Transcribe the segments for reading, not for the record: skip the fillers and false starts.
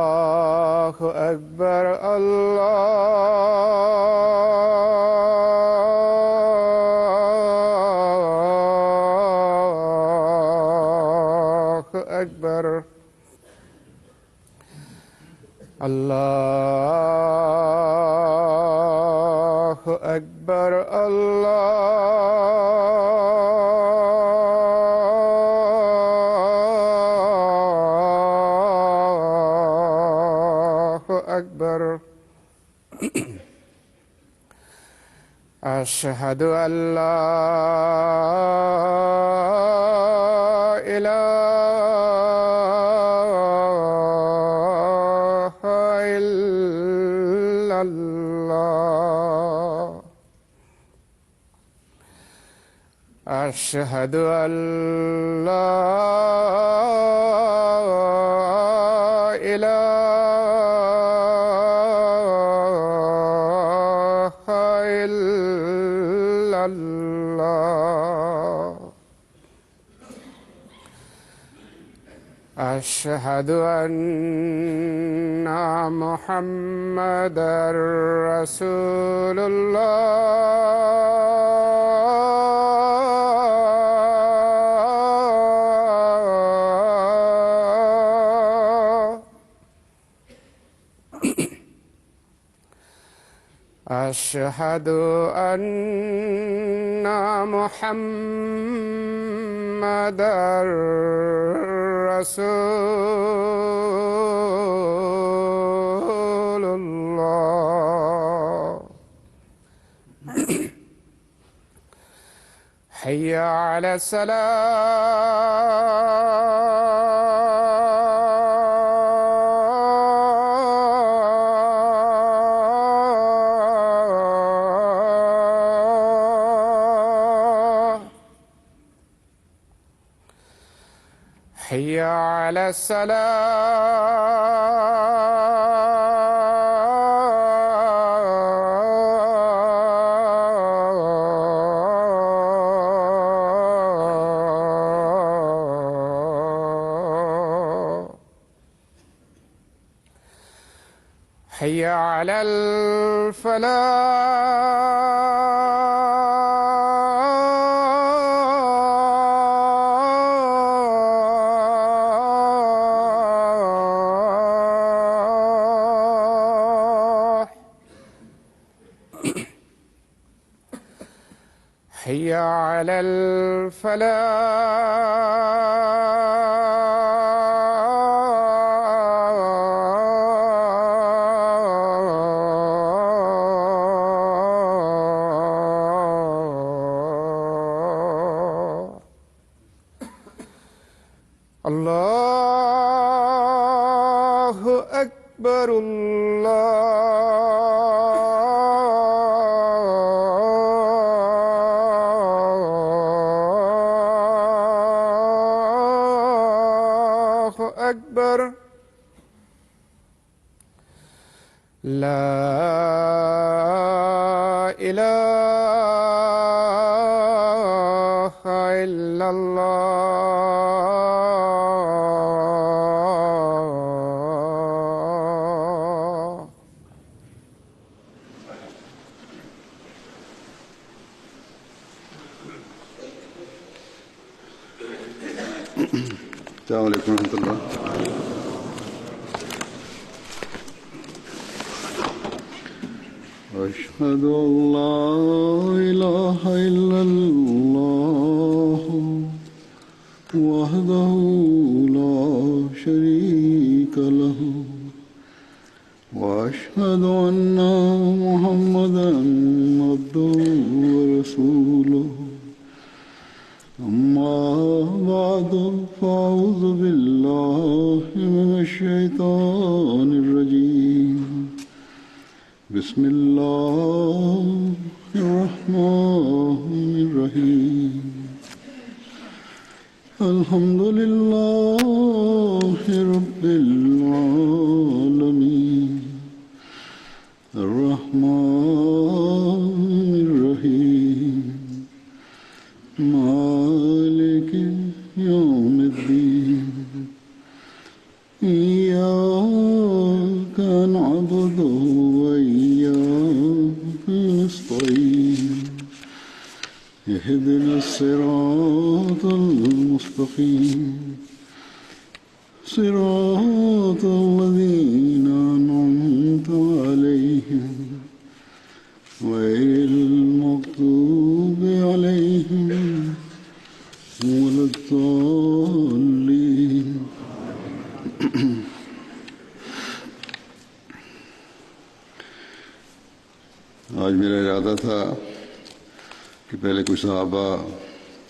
الله أكبر الله أكبر الله أكبر الله أكبر أشهد أن لا إله إلا الله أشهد أن لا إله إلا الله أشهد أن محمدًا رسول الله أشهد أن محمدًا رسول الله حي على الصلاة حي على الصلاة حي على الفلاح حي على الفلاح الله أكبر الله أكبر لا إله إلا الله السلام عليكم ورحمة الله. أشهد أن لا إله إلا الله وحده لا شريك له وأشهد أن محمدًا عبده ورسوله أما بعد فأعوذ بالله من الشيطان الرجيم بسم الله الرحمن الرحيم الحمد لله رب العالمين الرحمن الرحيم مالك يوم الدين الصراط المستقيم صراط الذين أنعمت عليهم غير المغضوب عليهم ولا الضالين. آج میرا ارادہ تھا کہ پہلے کچھ صحابہ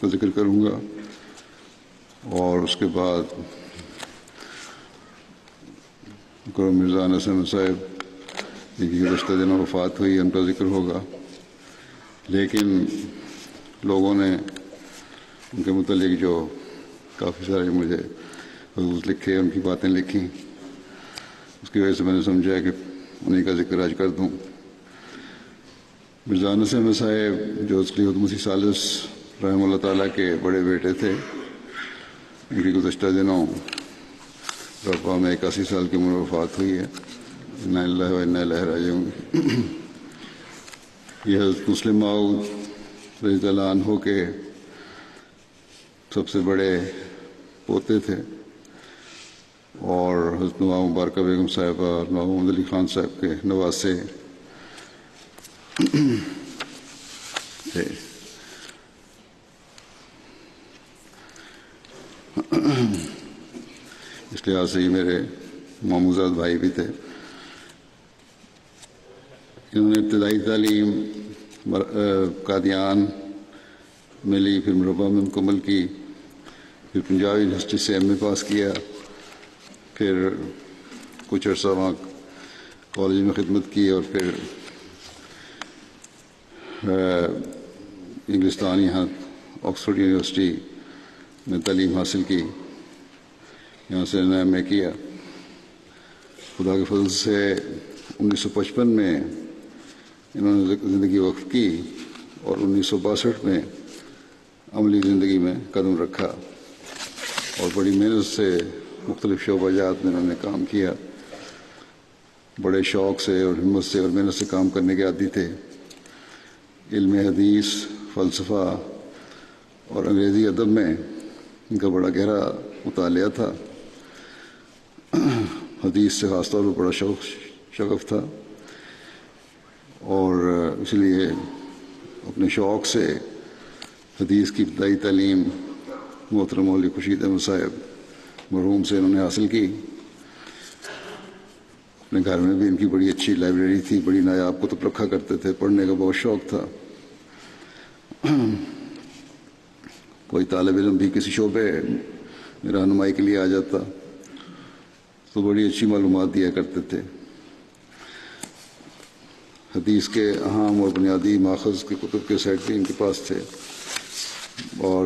کا ذکر کروں گا اور اس کے بعد مرزا انس احمد صاحب جن کی گزشتہ دنوں وفات ہوئی ان کا ذکر ہوگا، لیکن لوگوں نے ان کے متعلق جو کافی سارے مجھے خطوط لکھے، ان کی باتیں لکھیں، اس کی وجہ سے میں نے سمجھا کہ انہیں کا ذکر آج کر دوں۔ مرزا انس احمد صاحب جو خلیفۃ مسیح ثالث رحمہ اللہ تعالیٰ کے بڑے بیٹے تھے، ان کی گزشتہ دنوں رفع میں 81 سال کی عمر وفات ہوئی ہے۔ انا للہ و انا الیہ راجعون۔ یہ حضرت مسلم موعود رضی اللہ عنہ کے سب سے بڑے پوتے تھے اور حضرت نواب مبارکہ بیگم صاحبہ اور نواب محمد علی خان صاحب کے نواسے تھے۔ اس لحاظ سے یہ میرے ماموزاد بھائی بھی تھے۔ انہوں نے ابتدائی تعلیم قادیان میں لی، پھر مربع میں مکمل کی، پھر پنجاب یونیورسٹی سے ایم اے پاس کیا، پھر کچھ عرصہ وہاں کالج میں خدمت کی اور پھر انگلستان یہاں آکسفورڈ یونیورسٹی میں تعلیم حاصل کی، یہاں سے ایم اے کیا۔ خدا کے فضل سے 1955 میں انہوں نے زندگی وقف کی اور 1962 میں عملی زندگی میں قدم رکھا اور بڑی محنت سے مختلف شعبہ جات میں انہوں نے کام کیا۔ بڑے شوق سے اور ہمت سے اور محنت سے کام کرنے کے عادی تھے۔ علم حدیث، فلسفہ اور انگریزی ادب میں ان کا بڑا گہرا مطالعہ تھا۔ حدیث سے خاص طور پر بڑا شغف تھا اور اس لیے اپنے شوق سے حدیث کی ابتدائی تعلیم محترم مولوی خورشید احمد صاحب مرحوم سے انہوں نے حاصل کی۔ اپنے گھر میں بھی ان کی بڑی اچھی لائبریری تھی، بڑی نایاب کتب رکھا کرتے تھے، پڑھنے کا بہت شوق تھا۔ کوئی طالب علم بھی کسی شعبے میں رہنمائی کے لیے آ جاتا تو بڑی اچھی معلومات دیا کرتے تھے۔ حدیث کے اہم اور بنیادی ماخذ کے کتب کے سیٹ بھی ان کے پاس تھے اور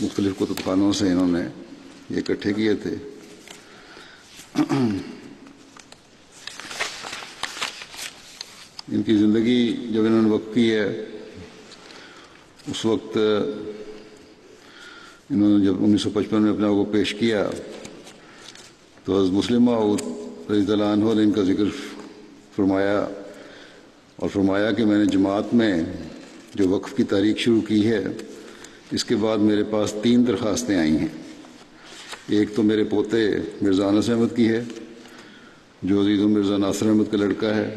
مختلف کتب خانوں سے انہوں نے یہ اکٹھے کیے تھے۔ ان کی زندگی جب انہوں نے وقف کی ہے، اس وقت انہوں نے جب 1955 میں اپنے آپ کو پیش کیا تو حضرت مسلم موعود رضی اللہ عنہ نے ان کا ذکر فرمایا اور فرمایا کہ میں نے جماعت میں جو وقف کی تاریخ شروع کی ہے، اس کے بعد میرے پاس 3 درخواستیں آئی ہیں۔ ایک تو میرے پوتے مرزا انس احمد کی ہے جو عزیز مرزا ناصر احمد کا لڑکا ہے،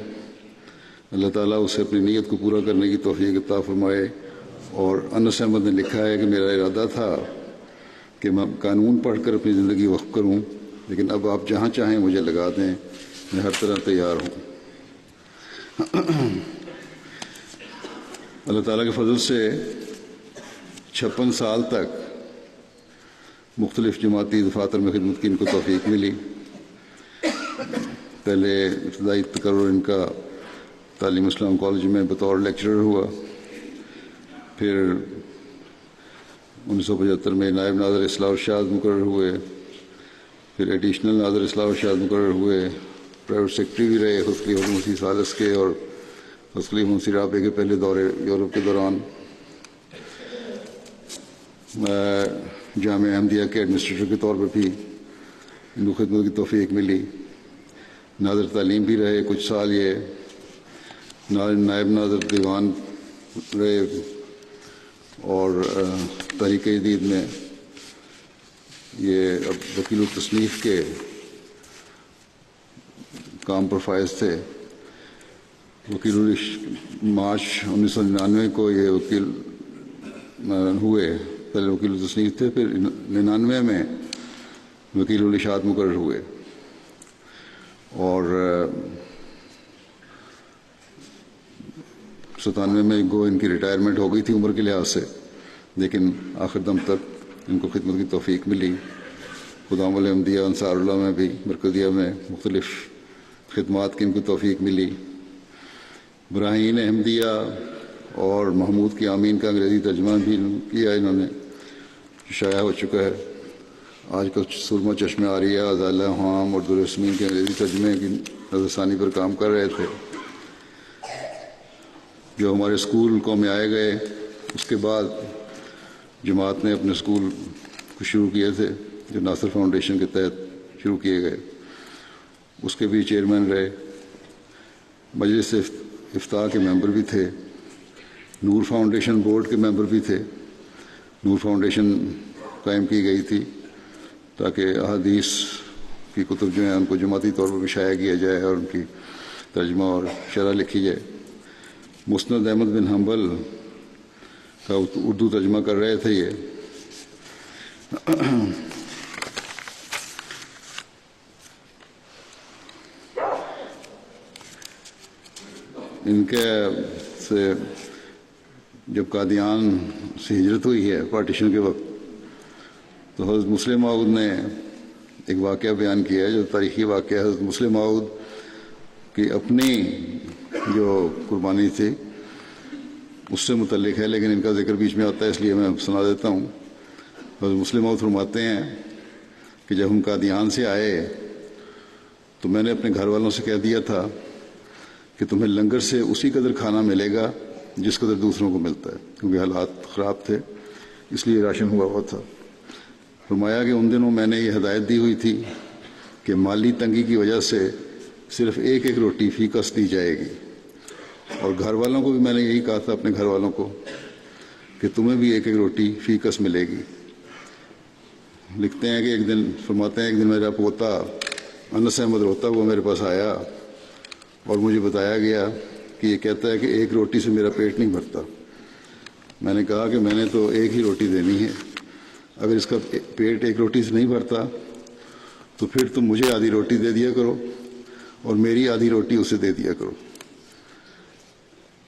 اللہ تعالیٰ اسے اپنی نیت کو پورا کرنے کی توفیق عطا فرمائے۔ اور انس احمد نے لکھا ہے کہ میرا ارادہ تھا کہ میں قانون پڑھ کر اپنی زندگی وقف کروں، لیکن اب آپ جہاں چاہیں مجھے لگا دیں، میں ہر طرح تیار ہوں۔ اللہ تعالیٰ کے فضل سے 56 سال تک مختلف جماعتی دفاتر میں خدمت کی ان کو توفیق ملی۔ پہلے ابتدائی تقرر ان کا تعلیم اسلام کالج میں بطور لیکچرر ہوا، پھر 1975 میں نائب ناظر اصلاح و ارشاد مقرر ہوئے، پھر ایڈیشنل ناظر اصلاح و ارشاد مقرر ہوئے، پرائیویٹ سیکرٹری بھی رہے خود خلیفۃ مسیح ثالث کے اور خود خلیفہ مسیح رابع کے پہلے دورے یورپ کے دوران۔ جامعہ احمدیہ کے ایڈمنسٹریٹر کے طور پر بھی ان کو خدمت کی توفیق ملی۔ ناظر تعلیم بھی رہے کچھ سال، یہ نائب ناظر دیوان رہے اور تحریک جدید میں یہ اب وکیل التصنیف کے کام پر فائز تھے. وکیل مارچ 1999 کو یہ وکیل ہوئے. پہلے وکیل التصنیف تھے، پھر 99 میں وکیل الاشاعت مقرر ہوئے. اور 97 میں ان کی ریٹائرمنٹ ہو گئی تھی عمر کے لحاظ سے، لیکن آخر دم تک ان کو خدمت کی توفیق ملی. خدام الحمدیہ انصار اللہ میں بھی، مرکزیہ میں مختلف خدمات کی ان کو توفیق ملی. براہین احمدیہ اور محمود کی آمین کا انگریزی ترجمہ بھی کیا انہوں نے، شائع ہو چکا ہے. آج کل سرما چشمہ آریہ، ازالہ حام اور درسمین کے انگریزی ترجمے کی نظر ثانی پر کام کر رہے تھے. جو ہمارے اسکول کو میں آئے گئے، اس کے بعد جماعت نے اپنے اسکول کو شروع کیے تھے جو ناصر فاؤنڈیشن کے تحت شروع کیے گئے. اس کے بھی چیئرمین رہے، مجلس افتاء کے ممبر بھی تھے، نور فاؤنڈیشن بورڈ کے ممبر بھی تھے. نور فاؤنڈیشن قائم کی گئی تھی تاکہ احادیث کی کتب جو ہیں ان کو جماعتی طور پر بھی شائع کیا جائے اور ان کی ترجمہ اور شرح لکھی جائے. مسند احمد بن حنبل کا اردو ترجمہ کر رہے تھے یہ. ان کے سے جب قادیان سے ہجرت ہوئی ہے پارٹیشن کے وقت، تو حضرت مسلم موعود نے ایک واقعہ بیان کیا ہے جو تاریخی واقعہ. حضرت مسلم موعود کی اپنی جو قربانی تھی اس سے متعلق ہے، لیکن ان کا ذکر بیچ میں آتا ہے اس لیے میں سنا دیتا ہوں. حضرت مسلم موعود فرماتے ہیں کہ جب ہم قادیان سے آئے تو میں نے اپنے گھر والوں سے کہہ دیا تھا کہ تمہیں لنگر سے اسی قدر کھانا ملے گا جس قدر دوسروں کو ملتا ہے، کیونکہ حالات خراب تھے اس لیے راشن ہوا تھا. فرمایا کہ ان دنوں میں نے یہ ہدایت دی ہوئی تھی کہ مالی تنگی کی وجہ سے صرف ایک ایک روٹی فی کس دی جائے گی. اور گھر والوں کو بھی میں نے یہی کہا تھا اپنے گھر والوں کو کہ تمہیں بھی ایک ایک روٹی فی کس ملے گی. لکھتے ہیں کہ ایک دن فرماتے ہیں ایک دن میرا پوتا انس احمد روتا ہوا میرے پاس آیا اور مجھے بتایا گیا کہ یہ کہتا ہے کہ ایک روٹی سے میرا پیٹ نہیں بھرتا. میں نے کہا کہ میں نے تو ایک ہی روٹی دینی ہے، اگر اس کا پیٹ ایک روٹی سے نہیں بھرتا تو پھر تم مجھے آدھی روٹی دے دیا کرو اور میری آدھی روٹی اسے دے دیا کرو.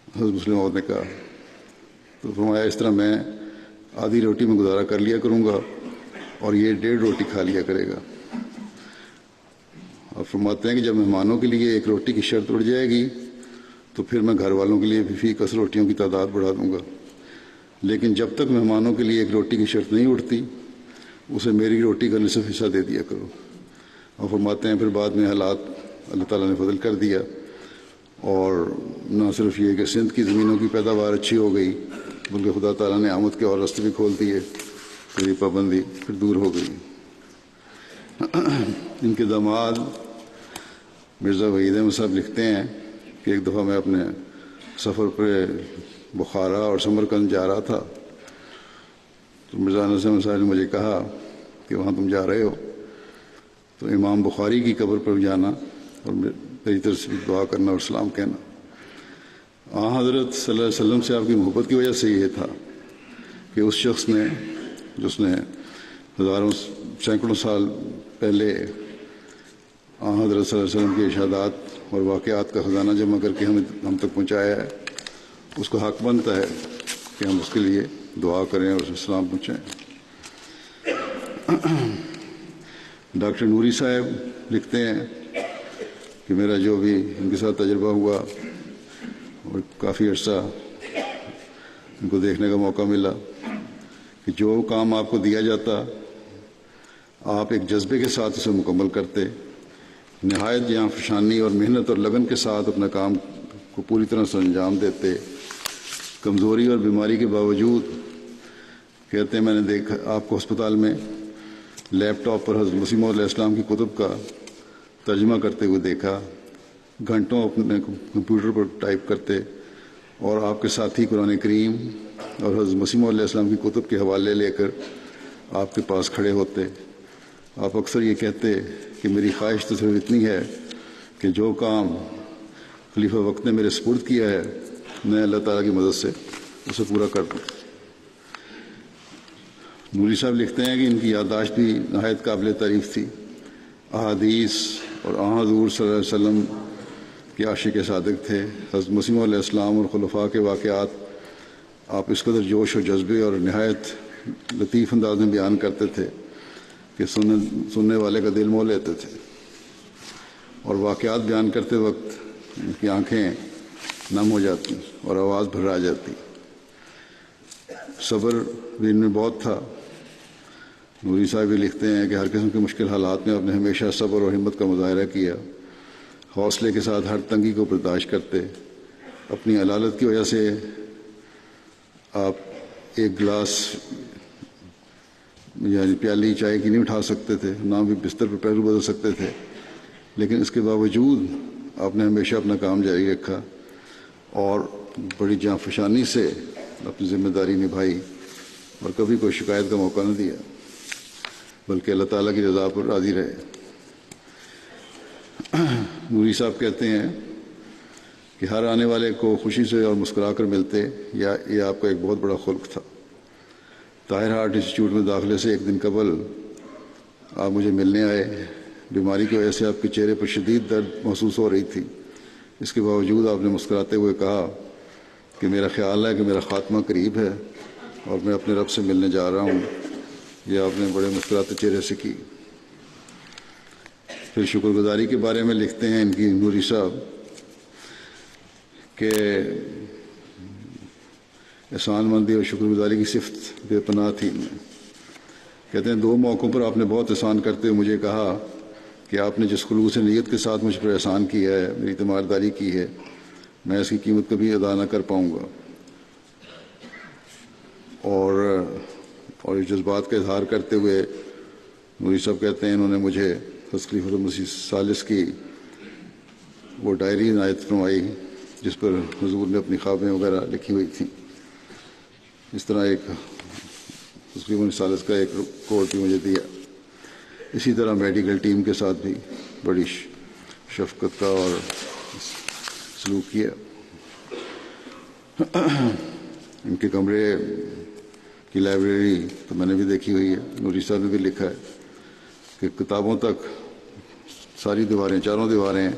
حضرت مسلم موعود نے کہا تو فرمایا اس طرح میں آدھی روٹی میں گزارا کر لیا کروں گا اور یہ 1.5 روٹی کھا لیا کرے گا. اور فرماتے ہیں کہ جب مہمانوں کے لیے ایک روٹی کی شرط اڑ جائے گی تو پھر میں گھر والوں کے لیے بھی فی کس روٹیوں کی تعداد بڑھا دوں گا، لیکن جب تک مہمانوں کے لیے ایک روٹی کی شرط نہیں اٹھتی اسے میری روٹی کا نصف حصہ دے دیا کرو. اور فرماتے ہیں پھر بعد میں حالات اللہ تعالیٰ نے فضل کر دیا، اور نہ صرف یہ کہ سندھ کی زمینوں کی پیداوار اچھی ہو گئی بلکہ خدا تعالیٰ نے آمد کے اور راستے بھی کھول دیے، تو یہ پابندی پھر دور ہو گئی. ان کے داماد مرزا وحید احمد صاحب لکھتے ہیں کہ ایک دفعہ میں اپنے سفر پہ بخارا اور سمرقند جا رہا تھا تو مرزا انس احمد صاحب نے مجھے کہا کہ وہاں تم جا رہے ہو تو امام بخاری کی قبر پر جانا اور میری طرف سے دعا کرنا اور سلام کہنا. حضرت صلی اللہ علیہ وسلم سے آپ کی محبت کی وجہ سے یہ تھا کہ اس شخص نے جس نے ہزاروں سینکڑوں سال پہلے حضرت صلی اللہ علیہ وسلم کے ارشادات اور واقعات کا خزانہ جمع کر کے ہم تک پہنچایا ہے، اس کو حق بنتا ہے کہ ہم اس کے لیے دعا کریں اور اسے سلام پہنچائیں. ڈاکٹر نوری صاحب لکھتے ہیں کہ میرا جو بھی ان کے ساتھ تجربہ ہوا اور کافی عرصہ ان کو دیکھنے کا موقع ملا کہ جو کام آپ کو دیا جاتا آپ ایک جذبے کے ساتھ اسے مکمل کرتے، نہایت جاں فشانی اور محنت اور لگن کے ساتھ اپنا کام کو پوری طرح سے انجام دیتے. کمزوری اور بیماری کے باوجود کہتے ہیں میں نے دیکھا آپ کو ہسپتال میں لیپ ٹاپ پر حضرت مسیح موعود علیہ السلام کی کتب کا ترجمہ کرتے ہوئے دیکھا، گھنٹوں اپنے کمپیوٹر پر ٹائپ کرتے اور آپ کے ساتھی قرآن کریم اور حضرت مسیح علیہ السلام کی کتب کے حوالے لے کر آپ کے پاس کھڑے ہوتے. آپ اکثر یہ کہتے کہ میری خواہش تو صرف اتنی ہے کہ جو کام خلیفہ وقت نے میرے سپرد کیا ہے میں اللہ تعالیٰ کی مدد سے اسے پورا کر دوں. نوری صاحب لکھتے ہیں کہ ان کی یادداشت بھی نہایت قابل تعریف تھی. احادیث اور حضور صلی اللہ علیہ وسلم کے عاشق صادق تھے. حضرت مسیح علیہ السلام اور خلفاء کے واقعات آپ اس قدر جوش و جذبے اور نہایت لطیف انداز میں بیان کرتے تھے کہ سننے والے کا دل موہ لیتے تھے، اور واقعات بیان کرتے وقت ان کی آنکھیں نم ہو جاتی اور آواز بھرا جاتی. صبر بھی ان میں بہت تھا. نوری صاحب بھی لکھتے ہیں کہ ہر قسم کے مشکل حالات میں آپ نے ہمیشہ صبر اور ہمت کا مظاہرہ کیا. حوصلے کے ساتھ ہر تنگی کو برداشت کرتے. اپنی علالت کی وجہ سے آپ ایک گلاس یعنی پیالی چائے کی نہیں اٹھا سکتے تھے، نہ بھی بستر پر پہلو بدل سکتے تھے، لیکن اس کے باوجود آپ نے ہمیشہ اپنا کام جاری رکھا اور بڑی جانفشانی سے اپنی ذمہ داری نبھائی اور کبھی کوئی شکایت کا موقع نہ دیا، بلکہ اللہ تعالیٰ کی رضا پر راضی رہے. نوری صاحب کہتے ہیں کہ ہر آنے والے کو خوشی سے اور مسکرا کر ملتے، یا یہ آپ کا ایک بہت بڑا خلق تھا. طاہر ہارٹ انسٹیٹیوٹ میں داخلے سے ایک دن قبل آپ مجھے ملنے آئے. بیماری کی وجہ سے آپ کے چہرے پر شدید درد محسوس ہو رہی تھی. اس کے باوجود آپ نے مسکراتے ہوئے کہا کہ میرا خیال ہے کہ میرا خاتمہ قریب ہے اور میں اپنے رب سے ملنے جا رہا ہوں. یہ آپ نے بڑے مسکراتے چہرے سے کی. پھر شکر گزاری کے بارے میں لکھتے ہیں ان کی نوری صاحب کہ احسان مندی اور شکر گزاری کی صفت بے پناہ تھی. کہتے ہیں 2 موقعوں پر آپ نے بہت احسان کرتے ہوئے مجھے کہا کہ آپ نے جس خلوص نیت کے ساتھ مجھ پر احسان کیا ہے، میری تیمارداری کی ہے، میں اس کی قیمت کبھی ادا نہ کر پاؤں گا. اور اس جذبات کا اظہار کرتے ہوئے نوری صاحب کہتے ہیں انہوں نے مجھے حضرت خلیفۃ المسیح الثالث کی وہ ڈائری عنایت فرمائی جس پر حضور نے اپنی خوابیں وغیرہ لکھی ہوئی تھیں. اس طرح ایک حضرت خلیفۃ الثالث کا ایک کوٹ بھی مجھے دیا. اسی طرح میڈیکل ٹیم کے ساتھ بھی بڑی شفقت کا اور سلوک کیا. ان کے کمرے کی لائبریری تو میں نے بھی دیکھی ہوئی ہے. نوری صاحب نے بھی لکھا ہے کہ کتابوں تک ساری دیواریں، 4 دیواریں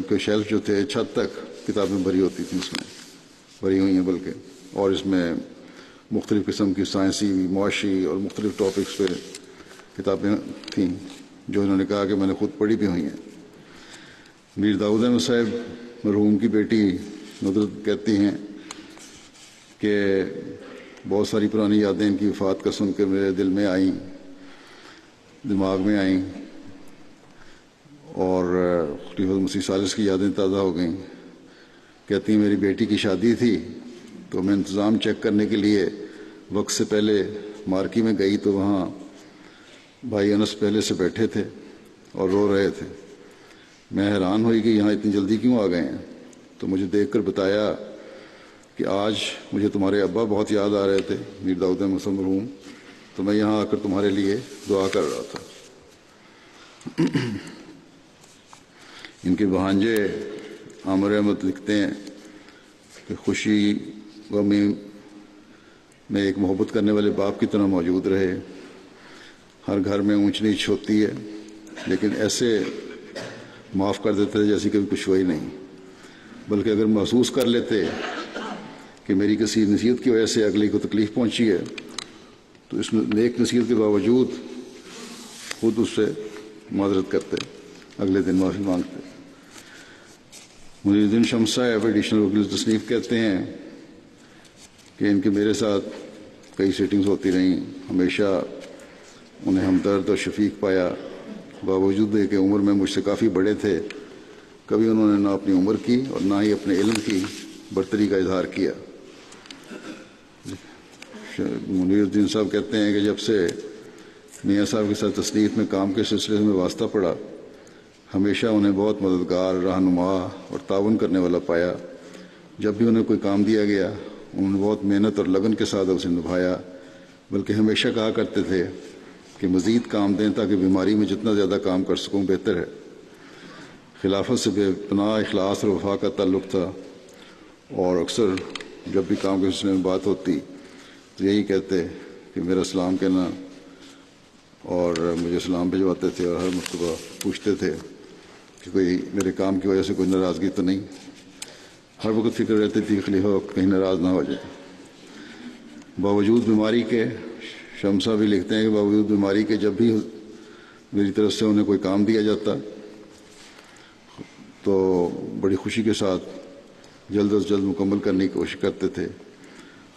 کے شیلف جو تھے چھت تک کتابیں بھری ہوتی تھیں، اس میں بھری ہوئی ہیں بلکہ، اور اس میں مختلف قسم کی سائنسی، معاشی اور مختلف ٹاپکس پہ کتابیں تھیں جو انہوں نے کہا کہ میں نے خود پڑھی بھی ہوئی ہیں. میر داؤد احمد صاحب مرحوم کی بیٹی ندرت کہتی ہیں کہ بہت ساری پرانی یادیں ان کی وفات کا سن کے میرے دل میں آئیں، دماغ میں آئیں، اور خلیفۃ المسیح الثالث کی یادیں تازہ ہو گئیں. کہتی ہیں میری بیٹی کی شادی تھی تو میں انتظام چیک کرنے کے لیے وقت سے پہلے مارکی میں گئی تو وہاں بھائی انس پہلے سے بیٹھے تھے اور رو رہے تھے. میں حیران ہوئی کہ یہاں اتنی جلدی کیوں آ گئے ہیں، تو مجھے دیکھ کر بتایا کہ آج مجھے تمہارے ابا بہت یاد آ رہے تھے میر داؤد احمد صاحب مرحوم، تو میں یہاں آ کر تمہارے لیے دعا کر رہا تھا. ان کے بھانجے عامر احمد لکھتے ہیں کہ خوشی غمی میں ایک محبت کرنے والے باپ کی طرح موجود رہے. ہر گھر میں اونچ نیچ ہوتی ہے لیکن ایسے معاف کر دیتے تھے جیسے کبھی کچھ ہوا ہی نہیں، بلکہ اگر محسوس کر لیتے کہ میری کسی نصیحت کی وجہ سے اگلے کو تکلیف پہنچی ہے تو اس میں نیک نصیحت کے باوجود خود اس سے معذرت کرتے، اگلے دن معافی مانگتے. محی الدین شمس صاحب ایڈیشنل وکیل تصنیف کہتے ہیں کہ ان کے میرے ساتھ کئی سیٹنگز ہوتی رہیں. ہمیشہ انہیں ہمدرد اور شفیق پایا، باوجود کہ عمر میں مجھ سے کافی بڑے تھے. کبھی انہوں نے نہ اپنی عمر کی اور نہ ہی اپنے علم کی برتری کا اظہار کیا. منیر الدین صاحب کہتے ہیں کہ جب سے میاں صاحب کے ساتھ تصنیف میں کام کے سلسلے میں واسطہ پڑا، ہمیشہ انہیں بہت مددگار، رہنما اور تعاون کرنے والا پایا. جب بھی انہیں کوئی کام دیا گیا انہوں نے بہت محنت اور لگن کے ساتھ اسے نبھایا، بلکہ ہمیشہ کہا کرتے تھے کہ مزید کام دیں تاکہ بیماری میں جتنا زیادہ کام کر سکوں بہتر ہے۔ خلافت سے بے پناہ اخلاص اور وفا کا تعلق تھا، اور اکثر جب بھی کام کے سلسلے میں بات ہوتی تو یہی کہتے کہ میرا سلام کہنا، اور مجھے سلام بھجواتے تھے، اور ہر مرتبہ پوچھتے تھے کہ کوئی میرے کام کی وجہ سے کوئی ناراضگی تو نہیں۔ ہر وقت فکر رہتی تھی خلیفہ وقت کہیں ناراض نہ ہو جائے۔ باوجود بیماری کے، شمسا بھی لکھتے ہیں کہ باوجود بیماری کے جب بھی میری طرف سے انہیں کوئی کام دیا جاتا تو بڑی خوشی کے ساتھ جلد از جلد مکمل کرنے کی کوشش کرتے تھے۔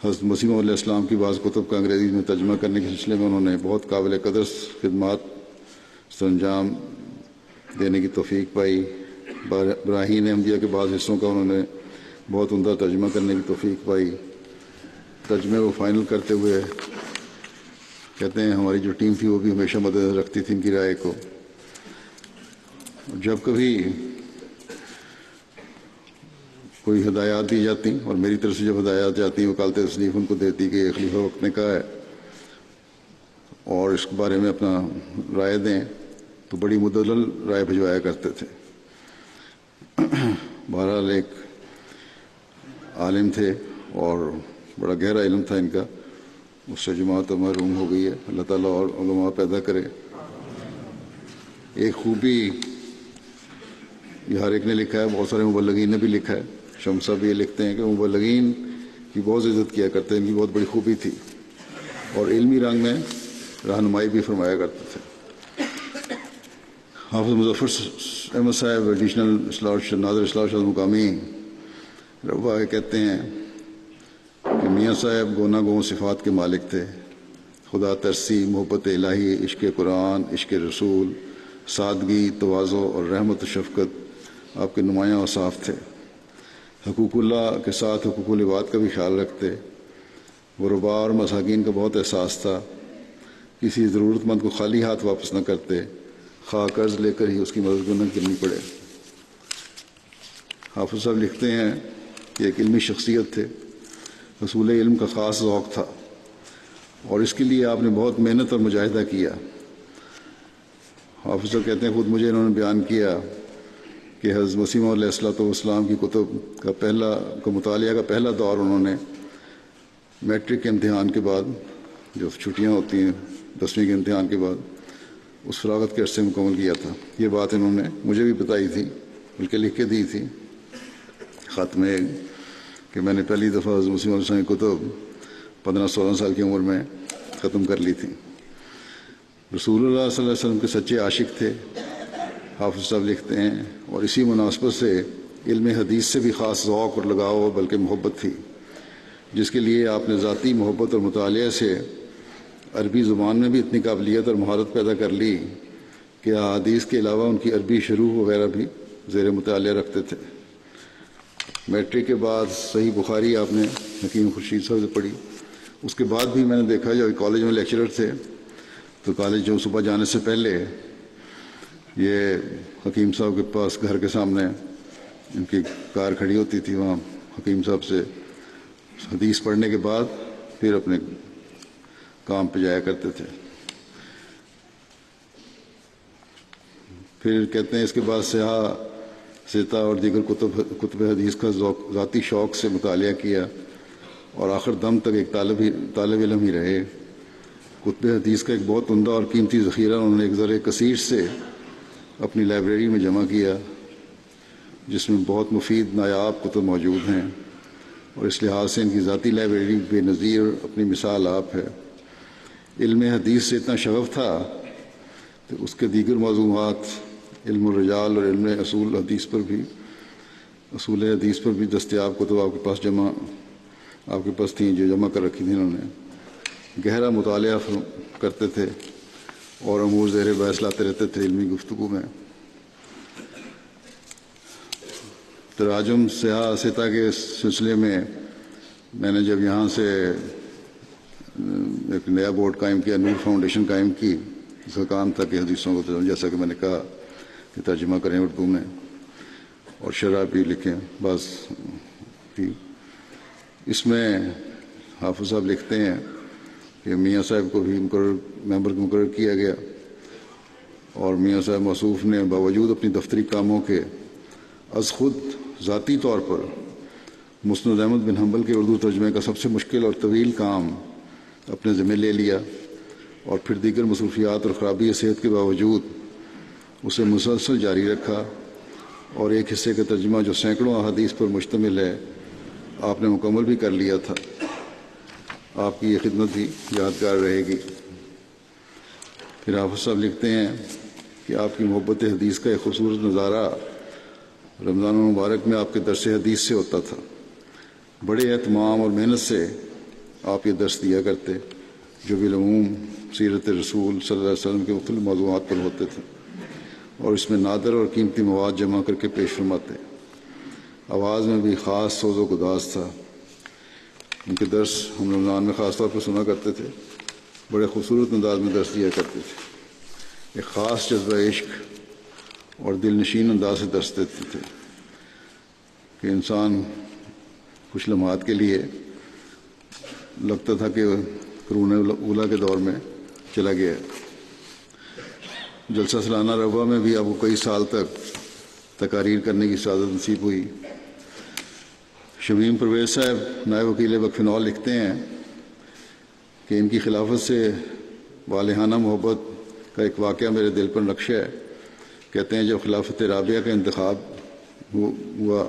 حضرت مسیح موعود علیہ السلام کی بعض کتب کا انگریزی میں ترجمہ کرنے کے سلسلے میں انہوں نے بہت قابل قدر خدمات سر انجام دینے کی توفیق پائی۔ براہین احمدیہ کے بعض حصوں کا انہوں نے بہت عمدہ ترجمہ کرنے کی توفیق پائی۔ ترجمے کو فائنل کرتے ہوئے کہتے ہیں ہماری جو ٹیم تھی وہ بھی ہمیشہ مد نظر رکھتی تھی ان کی رائے کو۔ جب کبھی کوئی ہدایات دی جاتی اور میری طرف سے جب ہدایات جاتی وکالت تصنیف ان کو دیتی کہ یہ خلیفہ وقت نے کہا ہے اور اس کے بارے میں اپنا رائے دیں، تو بڑی مدلل رائے بھجوایا کرتے تھے۔ بہرحال ایک عالم تھے اور بڑا گہرا علم تھا ان کا، اس سے جماعت محروم ہو گئی ہے۔ اللہ تعالیٰ اور علماء پیدا کرے۔ ایک خوبی یہ ہر ایک نے لکھا ہے، بہت سارے مبلغین نے بھی لکھا ہے، شمسا بھی یہ لکھتے ہیں کہ مبلغین کی بہت عزت کیا کرتے ہیں، ان کی بہت بڑی خوبی تھی اور علمی رنگ میں رہنمائی بھی فرمایا کرتے تھے۔ حافظ مظفر احمد صاحب ایڈیشنل ناظر اصلاح شاہ مقامی ربا کہتے ہیں کہ میاں صاحب گونا گو صفات کے مالک تھے، خدا ترسی، محبت الہی، عشق قرآن، عشق رسول، سادگی، تواضع اور رحمت و شفقت آپ کے نمایاں اوصاف تھے۔ حقوق اللہ کے ساتھ حقوق العباد کا بھی خیال رکھتے، غرباء اور مساکین کا بہت احساس تھا، کسی ضرورت مند کو خالی ہاتھ واپس نہ کرتے، خواہ قرض لے کر ہی اس کی مدد نہ کرنی پڑے۔ حافظ صاحب لکھتے ہیں کہ ایک علمی شخصیت تھے، حصول علم کا خاص ذوق تھا اور اس کے لیے آپ نے بہت محنت اور مجاہدہ کیا۔ حافظ صاحب کہتے ہیں خود مجھے انہوں نے بیان کیا کہ حضرت مسیح موعود علیہ السلام کی کتب کا مطالعہ کا پہلا دور انہوں نے میٹرک کے امتحان کے بعد، جو چھٹیاں ہوتی ہیں 10ویں کے امتحان کے بعد، اس فراغت کے عرصے مکمل کیا تھا۔ یہ بات انہوں نے مجھے بھی بتائی تھی، بلکہ لکھ کے دی تھی خط میں کہ میں نے پہلی دفعہ حضرت مسیح موعود علیہ السلام کی کتب 15-16 سال کی عمر میں ختم کر لی تھی۔ رسول اللہ صلی اللہ علیہ وسلم کے سچے عاشق تھے، حافظ صاحب لکھتے ہیں، اور اسی مناسبت سے علم حدیث سے بھی خاص ذوق اور لگاؤ بلکہ محبت تھی، جس کے لیے آپ نے ذاتی محبت اور مطالعے سے عربی زبان میں بھی اتنی قابلیت اور مہارت پیدا کر لی کہ احادیث کے علاوہ ان کی عربی شروح وغیرہ بھی زیر مطالعہ رکھتے تھے۔ میٹرک کے بعد صحیح بخاری آپ نے حکیم خورشید صاحب سے پڑھی۔ اس کے بعد بھی میں نے دیکھا جو کالج میں لیکچرر تھے تو کالج جو صبح جانے سے پہلے یہ حکیم صاحب کے پاس گھر کے سامنے ان کی کار کھڑی ہوتی تھی، وہاں حکیم صاحب سے حدیث پڑھنے کے بعد پھر اپنے کام پہ جایا کرتے تھے۔ پھر کہتے ہیں اس کے بعد سیاہ سیتا اور دیگر کتب حدیث کا ذاتی شوق سے مطالعہ کیا اور آخر دم تک ایک طالب علم ہی رہے۔ کتب حدیث کا ایک بہت عمدہ اور قیمتی ذخیرہ انہوں نے ایک ذرے کثیر سے اپنی لائبریری میں جمع کیا، جس میں بہت مفید نایاب کتب موجود ہیں، اور اس لحاظ سے ان کی ذاتی لائبریری بے نظیر اپنی مثال آپ ہے۔ علم حدیث سے اتنا شغف تھا کہ اس کے دیگر موضوعات علم الرجال اور علم اصول حدیث پر بھی دستیاب کتب آپ کے پاس تھیں جو جمع کر رکھی تھیں انہوں نے۔ گہرا مطالعہ کرتے تھے اور امور زیر بحث لاتے رہتے تھے علمی گفتگو میں۔ تراجم سیاہ سیتا کے سلسلے میں میں نے جب یہاں سے ایک نیا بورڈ قائم کیا، نور فاؤنڈیشن قائم کی، اس کا کام تھا کہ حدیثوں کو جیسا کہ میں نے کہا کہ ترجمہ کریں اردو میں اور شرح بھی لکھیں، بعض تھی. اس میں حافظ صاحب لکھتے ہیں کہ میاں صاحب کو بھی ممبر مقرر کیا گیا اور میاں صاحب موصوف نے باوجود اپنی دفتری کاموں کے از خود ذاتی طور پر مسند احمد بن حنبل کے اردو ترجمے کا سب سے مشکل اور طویل کام اپنے ذمہ لے لیا اور پھر دیگر مصروفیات اور خرابی صحت کے باوجود اسے مسلسل جاری رکھا اور ایک حصے کا ترجمہ جو سینکڑوں احادیث پر مشتمل ہے آپ نے مکمل بھی کر لیا تھا. آپ کی یہ خدمت بھی یادگار رہے گی. پھر حافظ صاحب لکھتے ہیں کہ آپ کی محبت حدیث کا ایک خوبصورت نظارہ رمضان المبارک میں آپ کے درس حدیث سے ہوتا تھا. بڑے اہتمام اور محنت سے آپ یہ درس دیا کرتے جو بالعموم سیرت رسول صلی اللہ علیہ وسلم کے مختلف موضوعات پر ہوتے تھے اور اس میں نادر اور قیمتی مواد جمع کر کے پیش فرماتے. آواز میں بھی خاص سوز و گداز تھا. ان کے درس ہم رمضان میں خاص طور پر سنا کرتے تھے. بڑے خوبصورت انداز میں درس دیا کرتے تھے. ایک خاص جذبہ عشق اور دل نشین انداز سے درس دیتے تھے کہ انسان کچھ لمحات کے لیے لگتا تھا کہ قرون اولیٰ کے دور میں چلا گیا. جلسہ سالانہ ربوہ میں بھی آپ کو کئی سال تک تقاریر کرنے کی سعادت نصیب ہوئی. شمیم پرویز صاحب نائب وکیل وقف نول لکھتے ہیں کہ ان کی خلافت سے والہانہ محبت کا ایک واقعہ میرے دل پر نقش ہے. کہتے ہیں جب خلافت رابعہ کا انتخاب ہوا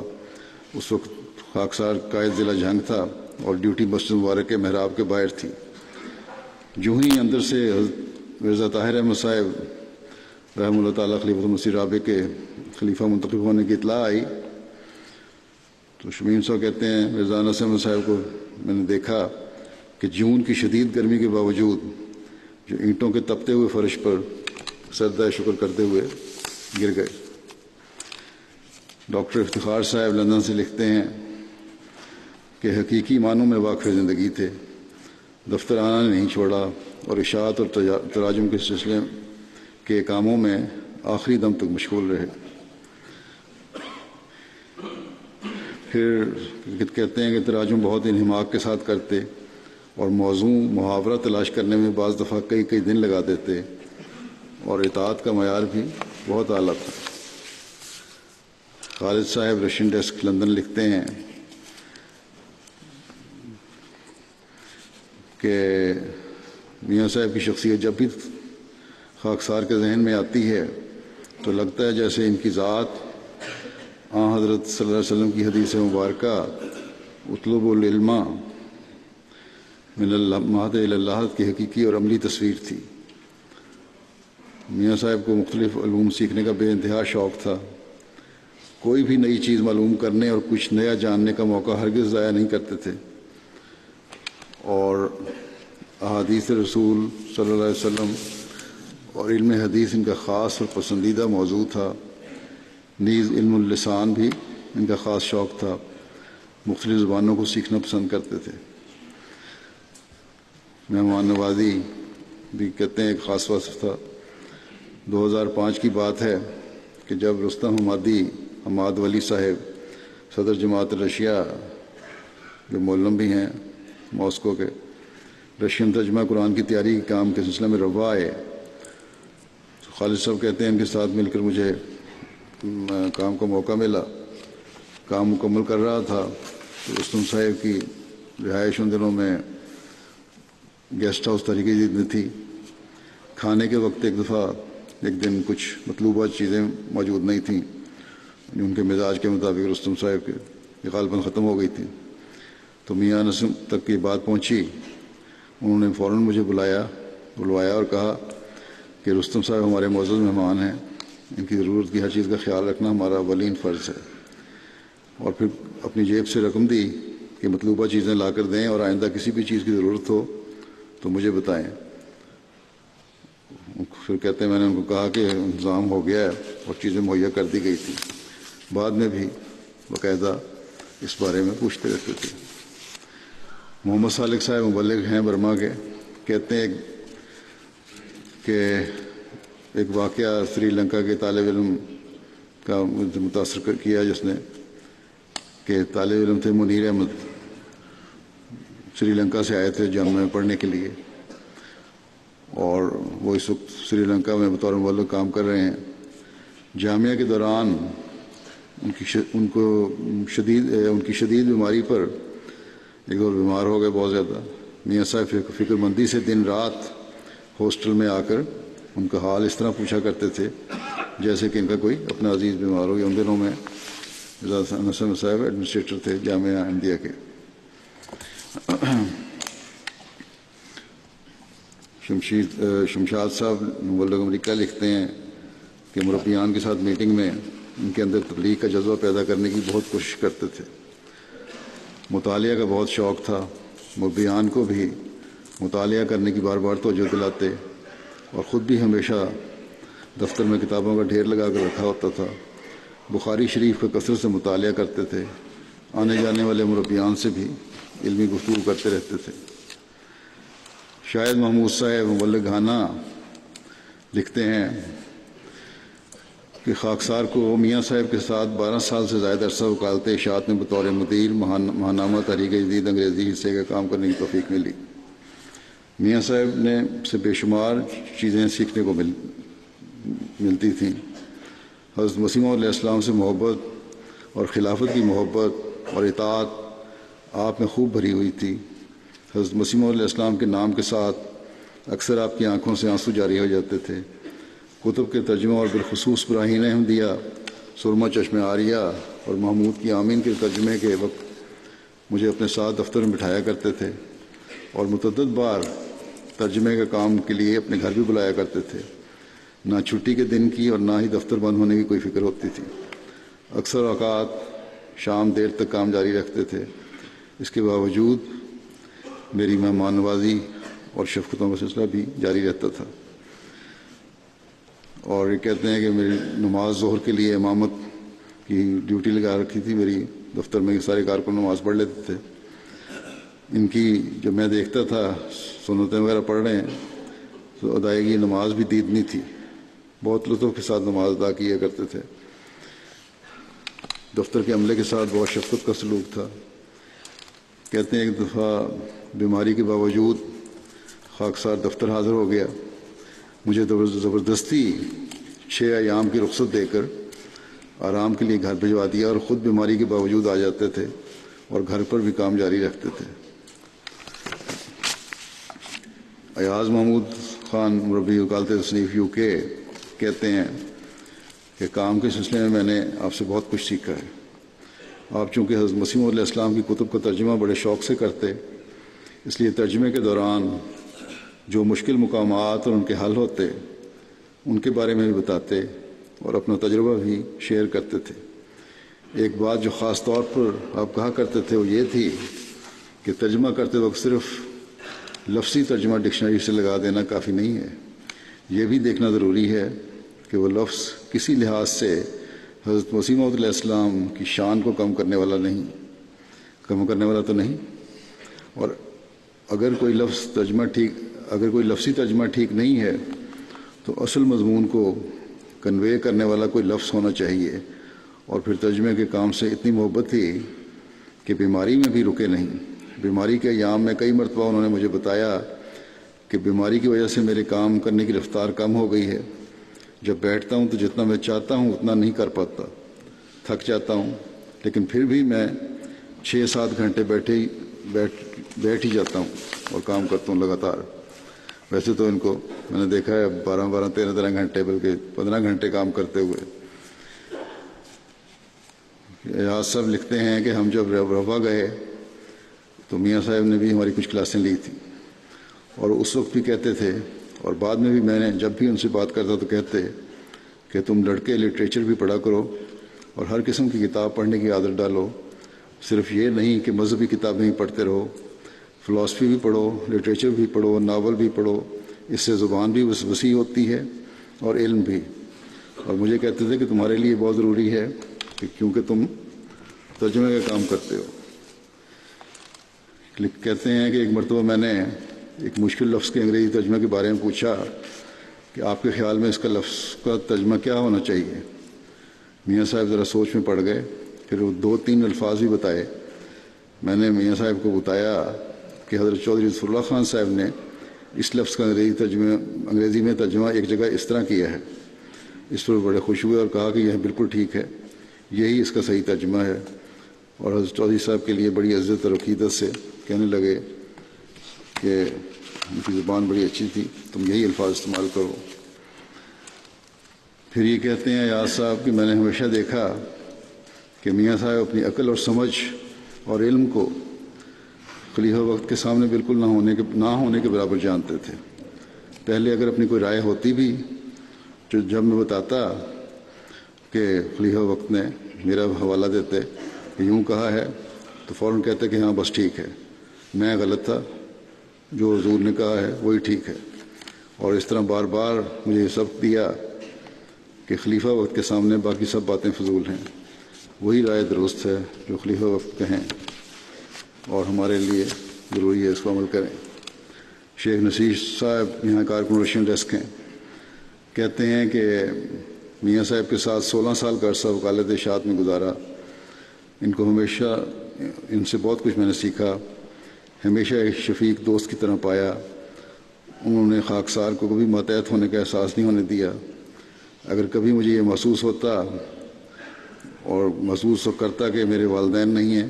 اس وقت خاکسار قائد ضلع جھنگ تھا اور ڈیوٹی مسجد مبارک کے محراب کے باہر تھی. جو ہی اندر سے مرزا طاہر احمد صاحب رحمہ اللہ تعالیٰ خلیفۃ المسیح رابع کے خلیفہ منتخب ہونے کی اطلاع آئی تو شمیم صاحب کہتے ہیں مرزا انس احمد صاحب کو میں نے دیکھا کہ جون کی شدید گرمی کے باوجود جو اینٹوں کے تپتے ہوئے فرش پر سجدہ شکر کرتے ہوئے گر گئے. ڈاکٹر افتخار صاحب لندن سے لکھتے ہیں کہ حقیقی معنوں میں واقف زندگی تھے. دفتر آنا نہیں چھوڑا اور اشاعت اور تراجم کے سلسلے کے کاموں میں آخری دم تک مشغول رہے. پھر کہتے ہیں کہ تراجم بہت انہماک کے ساتھ کرتے اور موضوع محاورہ تلاش کرنے میں بعض دفعہ کئی دن لگا دیتے اور اطاعت کا معیار بھی بہت اعلیٰ تھا. خالد صاحب رشین ڈیسک لندن لکھتے ہیں کہ میاں صاحب کی شخصیت جب بھی خاکسار کے ذہن میں آتی ہے تو لگتا ہے جیسے ان کی ذات حضرت صلی اللہ علیہ وسلم کی حدیث مبارکہ اطلب العلم من المہد الی اللہ کی حقیقی اور عملی تصویر تھی. میاں صاحب کو مختلف علوم سیکھنے کا بے انتہا شوق تھا. کوئی بھی نئی چیز معلوم کرنے اور کچھ نیا جاننے کا موقع ہرگز ضائع نہیں کرتے تھے اور احادیث رسول صلی اللہ علیہ وسلم اور علم حدیث ان کا خاص اور پسندیدہ موضوع تھا. نیز علم اللسان بھی ان کا خاص شوق تھا. مختلف زبانوں کو سیکھنا پسند کرتے تھے. مہمان نوازی بھی کہتے ہیں ایک خاص وصف تھا. 2005 کی بات ہے کہ جب رستم حماد ولی صاحب صدر جماعت رشیا جو مولم بھی ہیں ماسکو کے رشین ترجمہ قرآن کی تیاری کے کام کے سلسلے میں روا آئے. خالد صاحب کہتے ہیں ان کے ساتھ مل کر مجھے کام کا موقع ملا. کام مکمل کر رہا تھا تو رستم صاحب کی رہائش ان دنوں میں گیسٹ ہاؤس طریقہ جدید میں تھی. کھانے کے وقت ایک دن کچھ مطلوبہ چیزیں موجود نہیں تھیں ان کے مزاج کے مطابق رستم صاحب کے غالباً ختم ہو گئی تھی. تو میاں انس تک یہ بات پہنچی. انہوں نے فوراً مجھے بلوایا اور کہا کہ رستم صاحب ہمارے معزز مہمان ہیں. ان کی ضرورت کی ہر چیز کا خیال رکھنا ہمارا اولین فرض ہے. اور پھر اپنی جیب سے رقم دی کہ مطلوبہ چیزیں لا کر دیں اور آئندہ کسی بھی چیز کی ضرورت ہو تو مجھے بتائیں. پھر کہتے ہیں میں نے ان کو کہا کہ انتظام ہو گیا ہے اور چیزیں مہیا کر دی گئی تھی. بعد میں بھی باقاعدہ اس بارے میں پوچھتے رہتے تھے. محمد صالح صاحب مبلغ ہیں برما کے. کہتے ہیں کہ ایک واقعہ سری لنکا کے طالب علم کا متاثر کیا جس نے کہ طالب علم تھے منیر احمد، سری لنکا سے آئے تھے جامعہ میں پڑھنے کے لیے، اور وہ اس وقت سری لنکا میں بطور مبلغ کام کر رہے ہیں۔ جامعہ کے دوران ان کی شدید بیماری پر ایک دور بیمار ہو گئے بہت زیادہ۔ میاں صاحب فکر مندی سے دن رات ہاسٹل میں آ کر ان کا حال اس طرح پوچھا کرتے تھے جیسے کہ ان کا کوئی اپنا عزیز بیمار ہو گیا۔ ان دنوں میں نسم صاحب ایڈمنسٹریٹر تھے جامعہ احمدیہ کے۔ شمشاد صاحب مبلغ امریکہ لکھتے ہیں کہ مربیان کے ساتھ میٹنگ میں ان کے اندر تبلیغ کا جذبہ پیدا کرنے کی بہت کوشش کرتے تھے۔ مطالعہ کا بہت شوق تھا، مربیان کو بھی مطالعہ کرنے کی بار بار توجہ دلاتے، اور خود بھی ہمیشہ دفتر میں کتابوں کا ڈھیر لگا کر رکھا ہوتا تھا۔ بخاری شریف کا کثرت سے مطالعہ کرتے تھے، آنے جانے والے مربیان سے بھی علمی گفتگو کرتے رہتے تھے۔ شاہد محمود صاحب مبلغ گھانا لکھتے ہیں کہ خاکسار کو میاں صاحب کے ساتھ 12 سال سے زائد عرصہ وکالت اشاعت میں بطور مدیر ماہنامہ تحریک جدید انگریزی حصے کا کام کرنے کی توفیق ملی۔ میاں صاحب نے سے بے شمار چیزیں سیکھنے کو ملتی تھیں۔ حضرت مسیح موعود علیہ السلام سے محبت اور خلافت کی محبت اور اطاعت آپ میں خوب بھری ہوئی تھی۔ حضرت مسیح موعود علیہ السلام کے نام کے ساتھ اکثر آپ کی آنکھوں سے آنسو جاری ہو جاتے تھے۔ کتب کے ترجمہ اور بالخصوص براہین احمدیہ، سرمہ چشم عاریہ اور محمود کی آمین کے ترجمے کے وقت مجھے اپنے ساتھ دفتر میں بٹھایا کرتے تھے، اور متعدد بار ترجمے کے کام کے لیے اپنے گھر بھی بلایا کرتے تھے۔ نہ چھٹی کے دن کی اور نہ ہی دفتر بند ہونے کی کوئی فکر ہوتی تھی۔ اکثر اوقات شام دیر تک کام جاری رکھتے تھے۔ اس کے باوجود میری مہمان نوازی اور شفقتوں کا سلسلہ بھی جاری رہتا تھا۔ اور یہ کہتے ہیں کہ میری نماز ظہر کے لیے امامت کی ڈیوٹی لگا رکھی تھی میری دفتر میں، سارے کارکن نماز پڑھ لیتے تھے۔ ان کی جب میں دیکھتا تھا سنتیں وغیرہ پڑھ رہے ہیں تو ادائیگی نماز بھی دیدنی تھی، بہت لطف کے ساتھ نماز ادا کیا کرتے تھے۔ دفتر کے عملے کے ساتھ بہت شفقت کا سلوک تھا۔ کہتے ہیں ایک دفعہ بیماری کے باوجود خاکسار دفتر حاضر ہو گیا، مجھے زبردستی 6 ایام کی رخصت دے کر آرام کے لیے گھر بھجوا دیا، اور خود بیماری کے باوجود آ جاتے تھے اور گھر پر بھی کام جاری رکھتے تھے۔ ایاز محمود خان مربی وکالت تصنیف UK کہتے ہیں کہ کام کے سلسلے میں نے آپ سے بہت کچھ سیکھا ہے۔ آپ چونکہ حضرت مسیح موعود علیہ السلام کی کتب کا ترجمہ بڑے شوق سے کرتے، اس لیے ترجمے کے دوران جو مشکل مقامات اور ان کے حل ہوتے ان کے بارے میں بھی بتاتے اور اپنا تجربہ بھی شیئر کرتے تھے۔ ایک بات جو خاص طور پر آپ کہا کرتے تھے وہ یہ تھی کہ ترجمہ کرتے وقت صرف لفظی ترجمہ ڈکشنری سے لگا دینا کافی نہیں ہے، یہ بھی دیکھنا ضروری ہے کہ وہ لفظ کسی لحاظ سے حضرت مسیح موعود علیہ السلام کی شان کو کم کرنے والا تو نہیں، اور اگر کوئی لفظی ترجمہ ٹھیک نہیں ہے تو اصل مضمون کو کنوے کرنے والا کوئی لفظ ہونا چاہیے۔ اور پھر ترجمے کے کام سے اتنی محبت تھی کہ بیماری میں بھی رکے نہیں۔ بیماری کے ایام میں کئی مرتبہ انہوں نے مجھے بتایا کہ بیماری کی وجہ سے میرے کام کرنے کی رفتار کم ہو گئی ہے، جب بیٹھتا ہوں تو جتنا میں چاہتا ہوں اتنا نہیں کر پاتا، تھک جاتا ہوں، لیکن پھر بھی میں 6-7 گھنٹے بیٹھ ہی جاتا ہوں اور کام کرتا ہوں لگاتار۔ ویسے تو ان کو میں نے دیکھا ہے 12-12, 13-13 گھنٹے بلکہ 15 گھنٹے کام کرتے ہوئے۔ ایاز صاحب لکھتے ہیں کہ ہم جب روا گئے تو میاں صاحب نے بھی ہماری کچھ کلاسیں لی تھیں، اور اس وقت بھی کہتے تھے اور بعد میں بھی میں نے جب بھی ان سے بات کرتا تو کہتے کہ تم لڑکے لٹریچر بھی پڑھا کرو اور ہر قسم کی کتاب پڑھنے کی عادت ڈالو، صرف یہ نہیں کہ مذہبی کتابیں ہی پڑھتے رہو، فلاسفی بھی پڑھو، لٹریچر بھی پڑھو، ناول بھی پڑھو، اس سے زبان بھی وسیع ہوتی ہے اور علم بھی۔ اور مجھے کہتے تھے کہ تمہارے لیے بہت ضروری ہے کہ کیونکہ تم ترجمے کا کام کرتے ہو۔ کہتے ہیں کہ ایک مرتبہ میں نے ایک مشکل لفظ کے انگریزی ترجمہ کے بارے میں پوچھا کہ آپ کے خیال میں اس کا لفظ کا ترجمہ کیا ہونا چاہیے۔ میاں صاحب ذرا سوچ میں پڑ گئے، پھر وہ 2-3 الفاظ بھی بتائے. میں نے میاں صاحب کو بتایا کہ حضرت چودھری لطف اللہ خان صاحب نے اس لفظ کا انگریزی میں ترجمہ ایک جگہ اس طرح کیا ہے. اس پر بڑے خوش ہوئے اور کہا کہ یہ بالکل ٹھیک ہے، یہی اس کا صحیح ترجمہ ہے. اور حضرت چودھری صاحب کے لیے بڑی عزت اور عقیدت سے کہنے لگے کہ ان کی زبان بڑی اچھی تھی، تم یہی الفاظ استعمال کرو. پھر یہ کہتے ہیں یاز صاحب کہ میں نے ہمیشہ دیکھا کہ میاں صاحب اپنی عقل اور سمجھ اور علم کو خلیفہ وقت کے سامنے بالکل نہ ہونے کے برابر جانتے تھے. پہلے اگر اپنی کوئی رائے ہوتی بھی جو جب میں بتاتا کہ خلیفہ وقت نے میرا حوالہ دیتے کہ یوں کہا ہے تو فوراً کہتے کہ ہاں بس ٹھیک ہے، میں غلط تھا، جو حضور نے کہا ہے وہی ٹھیک ہے. اور اس طرح بار بار مجھے یہ سبق دیا کہ خلیفہ وقت کے سامنے باقی سب باتیں فضول ہیں، وہی رائے درست ہے جو خلیفہ وقت کہیں، اور ہمارے لیے ضروری ہے اس کو عمل کریں. شیخ نصیر صاحب یہاں کارکن روشن ڈیسک ہیں، کہتے ہیں کہ میاں صاحب کے ساتھ 16 سال کا عرصہ وکالت اشاعت میں گزارا. ان کو ہمیشہ ان سے بہت کچھ میں نے سیکھا، ہمیشہ ایک شفیق دوست کی طرح پایا. انہوں نے خاکسار کو کبھی ماتحت ہونے کا احساس نہیں ہونے دیا. اگر کبھی مجھے یہ محسوس ہوتا اور محسوس کرتا کہ میرے والدین نہیں ہیں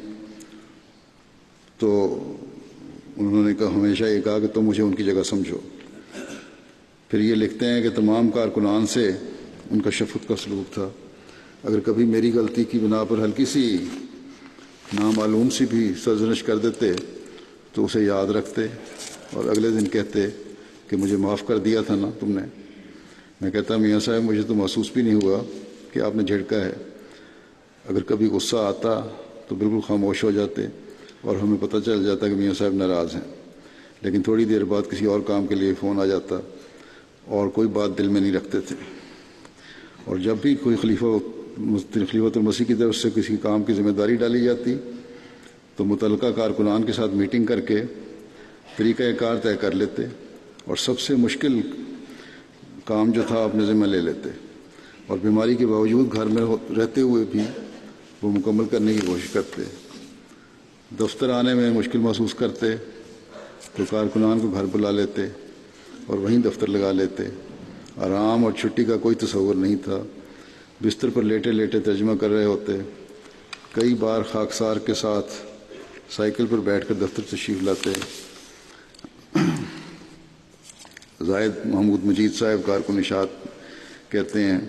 تو انہوں نے ہمیشہ یہ کہا کہ تم مجھے ان کی جگہ سمجھو. پھر یہ لکھتے ہیں کہ تمام کارکنان سے ان کا شفقت کا سلوک تھا. اگر کبھی میری غلطی کی بنا پر ہلکی سی نامعلوم سی بھی سرزنش کر دیتے تو اسے یاد رکھتے اور اگلے دن کہتے کہ مجھے معاف کر دیا تھا نا تم نے. میں کہتا میاں صاحب مجھے تو محسوس بھی نہیں ہوا کہ آپ نے جھڑکا ہے. اگر کبھی غصہ آتا تو بالکل خاموش ہو جاتے اور ہمیں پتہ چل جاتا کہ میاں صاحب ناراض ہیں. لیکن تھوڑی دیر بعد کسی اور کام کے لیے فون آ جاتا اور کوئی بات دل میں نہیں رکھتے تھے. اور جب بھی کوئی خلیفۃ المسیح کی طرف سے کسی کام کی ذمہ داری ڈالی جاتی تو متعلقہ کارکنان کے ساتھ میٹنگ کر کے طریقہ کار طے کر لیتے اور سب سے مشکل کام جو تھا اپنے ذمہ لے لیتے، اور بیماری کے باوجود گھر میں رہتے ہوئے بھی وہ مکمل کرنے کی کوشش کرتے. دفتر آنے میں مشکل محسوس کرتے تو کارکنان کو گھر بلا لیتے اور وہیں دفتر لگا لیتے. آرام اور چھٹی کا کوئی تصور نہیں تھا. بستر پر لیٹے لیٹے ترجمہ کر رہے ہوتے. کئی بار خاکسار کے ساتھ سائیکل پر بیٹھ کر دفتر تشریف لاتے. زاہد محمود مجید صاحب کارکن اشاعت کہتے ہیں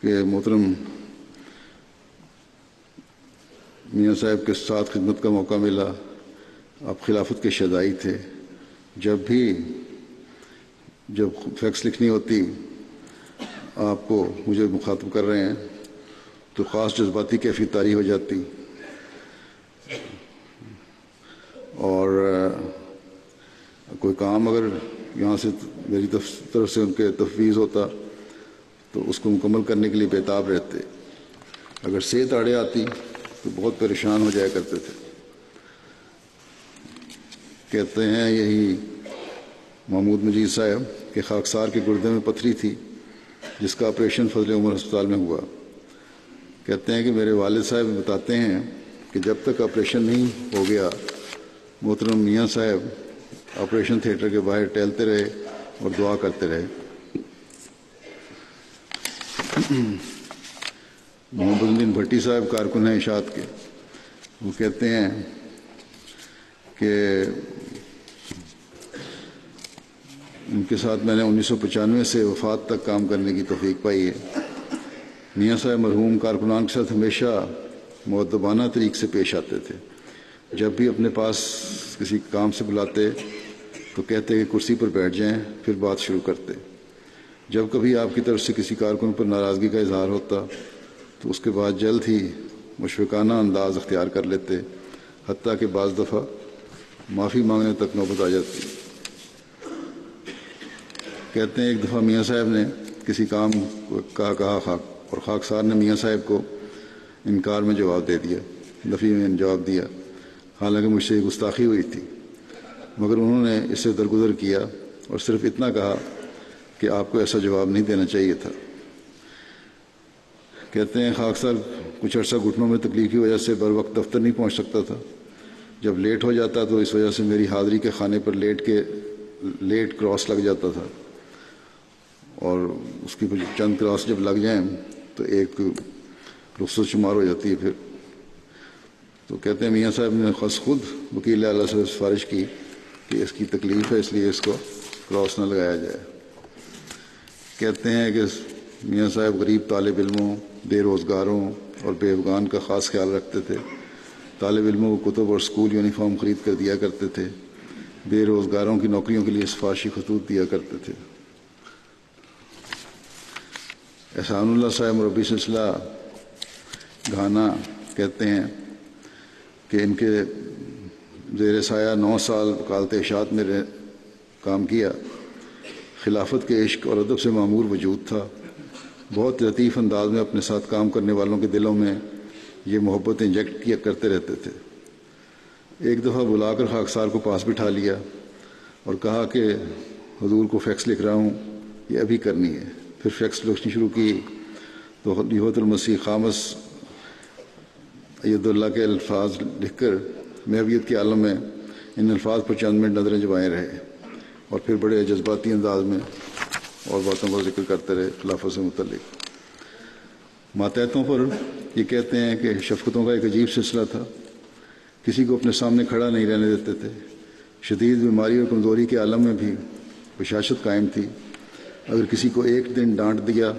کہ محترم میاں صاحب کے ساتھ خدمت کا موقع ملا. آپ خلافت کے شہدائی تھے. جب فیکس لکھنی ہوتی آپ کو مجھے مخاطب کر رہے ہیں تو خاص جذباتی کیفیت طاری ہو جاتی، اور کوئی کام اگر یہاں سے میری طرف سے ان کے تفویض ہوتا تو اس کو مکمل کرنے کے لیے بےتاب رہتے. اگر صحت آڑے آتی تو بہت پریشان ہو جایا کرتے تھے. کہتے ہیں یہی محمود مجید صاحب کہ خاکسار کے گردے میں پتھری تھی جس کا آپریشن فضل عمر ہسپتال میں ہوا. کہتے ہیں کہ میرے والد صاحب بتاتے ہیں کہ جب تک آپریشن نہیں ہو گیا محترم میاں صاحب آپریشن تھیٹر کے باہر ٹہلتے رہے اور دعا کرتے رہے. محمد الدین بھٹی صاحب کارکن ہیں اشاعت کے. وہ کہتے ہیں کہ ان کے ساتھ میں نے 1995 سے وفات تک کام کرنے کی توفیق پائی ہے. میاں صاحب مرحوم کارکنان کے ساتھ ہمیشہ مؤدبانہ طریق سے پیش آتے تھے. جب بھی اپنے پاس کسی کام سے بلاتے تو کہتے کہ کرسی پر بیٹھ جائیں، پھر بات شروع کرتے. جب کبھی آپ کی طرف سے کسی کارکن پر ناراضگی کا اظہار ہوتا تو اس کے بعد جلد ہی مشفقانہ انداز اختیار کر لیتے، حتیٰ کہ بعض دفعہ معافی مانگنے تک نوبت آ جاتی. کہتے ہیں ایک دفعہ میاں صاحب نے کسی کام کو کہا اور خاکسار نے میاں صاحب کو انکار میں جواب دے دیا، نفی میں جواب دیا، حالانکہ مجھ سے گستاخی ہوئی تھی. مگر انہوں نے اس سے درگزر کیا اور صرف اتنا کہا کہ آپ کو ایسا جواب نہیں دینا چاہیے تھا. کہتے ہیں خاکسار کچھ عرصہ گھٹنوں میں تکلیف کی وجہ سے بر وقت دفتر نہیں پہنچ سکتا تھا. جب لیٹ ہو جاتا تو اس وجہ سے میری حاضری کے خانے پر لیٹ کراس لگ جاتا تھا، اور اس کی چند کراس جب لگ جائیں تو ایک رخصت شمار ہو جاتی ہے پھر. تو کہتے ہیں میاں صاحب نے خود وکیل اعلیٰ سے سفارش کی کہ اس کی تکلیف ہے، اس لیے اس کو کراس نہ لگایا جائے. کہتے ہیں کہ میاں صاحب غریب طالب علموں، بے روزگاروں اور بیوگان کا خاص خیال رکھتے تھے. طالب علموں کو کتب اور اسکول یونیفارم خرید کر دیا کرتے تھے. بے روزگاروں کی نوکریوں کے لیے سفارشی خطوط دیا کرتے تھے. احسان اللہ صاحب مربی سلسلہ گھانا کہتے ہیں کہ ان کے زیر سایہ 9 سال وکالت اشاعت میں کام کیا. خلافت کے عشق اور ادب سے معمور وجود تھا. بہت لطیف انداز میں اپنے ساتھ کام کرنے والوں کے دلوں میں یہ محبت انجیکٹ کیا کرتے رہتے تھے. ایک دفعہ بلا کر خاکسار کو پاس بٹھا لیا اور کہا کہ حضور کو فیکس لکھ رہا ہوں، یہ ابھی کرنی ہے. پھر فیکس لکھنی شروع کی تو خلیفۃ المسیح خامس اید اللہ کے الفاظ لکھ کر محویت کے عالم میں ان الفاظ پر چند منٹ نظریں جمائے رہے، اور پھر بڑے جذباتی انداز میں اور باتوں کا ذکر کرتے رہے خلافت سے متعلق. ماتحتوں پر یہ کہتے ہیں کہ شفقتوں کا ایک عجیب سلسلہ تھا. کسی کو اپنے سامنے کھڑا نہیں رہنے دیتے تھے. شدید بیماری اور کمزوری کے عالم میں بھی بشاشت قائم تھی. اگر کسی کو ایک دن ڈانٹ دیا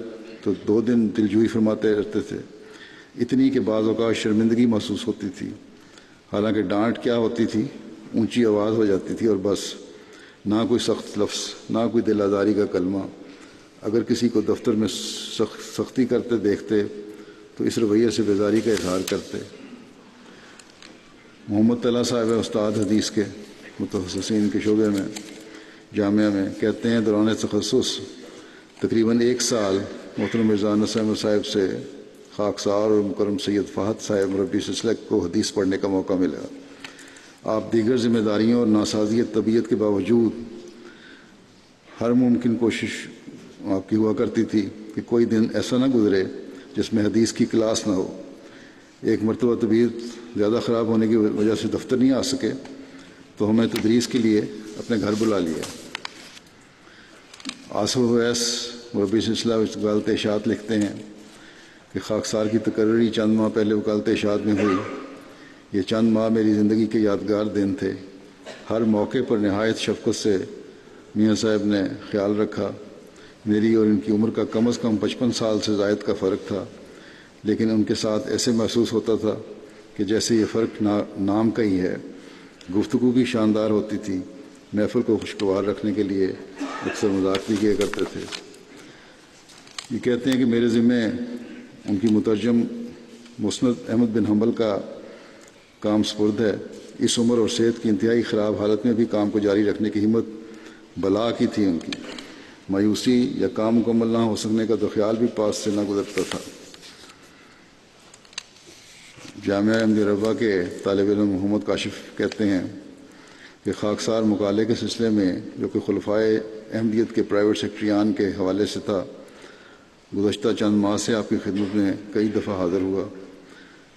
تو 2 دن دلجوئی فرماتے رہتے تھے. اتنی کہ بعض اوقات شرمندگی محسوس ہوتی تھی. حالانکہ ڈانٹ کیا ہوتی تھی، اونچی آواز ہو جاتی تھی اور بس. نہ کوئی سخت لفظ، نہ کوئی دل آزاری کا کلمہ. اگر کسی کو دفتر میں سختی کرتے دیکھتے تو اس رویے سے بیزاری کا اظہار کرتے. محمد طلحہ صاحب استاد حدیث کے متخصصین کے شعبے میں جامعہ میں کہتے ہیں دوران تخصص تقریباً 1 سال محترم مرزا انس احمد صاحب سے خاکسار اور مکرم سید فہد صاحب مربی سلسلہ کو حدیث پڑھنے کا موقع ملا. آپ دیگر ذمہ داریوں اور ناسازیت طبیعت کے باوجود ہر ممکن کوشش آپ کی ہوا کرتی تھی کہ کوئی دن ایسا نہ گزرے جس میں حدیث کی کلاس نہ ہو. ایک مرتبہ طبیعت زیادہ خراب ہونے کی وجہ سے دفتر نہیں آ سکے تو ہمیں تدریس کے لیے اپنے گھر بلا لیا. آصف اویس مربی سلسلہ وکالت اشاعت لکھتے ہیں کہ خاکسار کی تقرری چند ماہ پہلے وکالت اشاعت میں ہوئی. یہ چند ماہ میری زندگی کے یادگار دن تھے. ہر موقع پر نہایت شفقت سے میاں صاحب نے خیال رکھا. میری اور ان کی عمر کا کم از کم 55 سال سے زائد کا فرق تھا، لیکن ان کے ساتھ ایسے محسوس ہوتا تھا کہ جیسے یہ فرق نام کا ہی ہے. گفتگو بھی شاندار ہوتی تھی. محفل کو خوشگوار رکھنے کے لیے اکثر مذاق بھی کیا کرتے تھے. یہ کہتے ہیں کہ میرے ذمہ ان کی مترجم مسند احمد بن حنبل کا کام سپرد ہے. اس عمر اور صحت کی انتہائی خراب حالت میں بھی کام کو جاری رکھنے کی ہمت بلا کی تھی ان کی. مایوسی یا کام مکمل نہ ہو سکنے کا تو خیال بھی پاس سے نہ گزرتا تھا. جامعہ احمدیہ ربوہ کے طالب علم محمد کاشف کہتے ہیں کہ خاکسار مقالے کے سلسلے میں جو کہ خلفائے احمدیت کے پرائیویٹ سیکرٹریان کے حوالے سے تھا، گزشتہ چند ماہ سے آپ کی خدمت میں کئی دفعہ حاضر ہوا.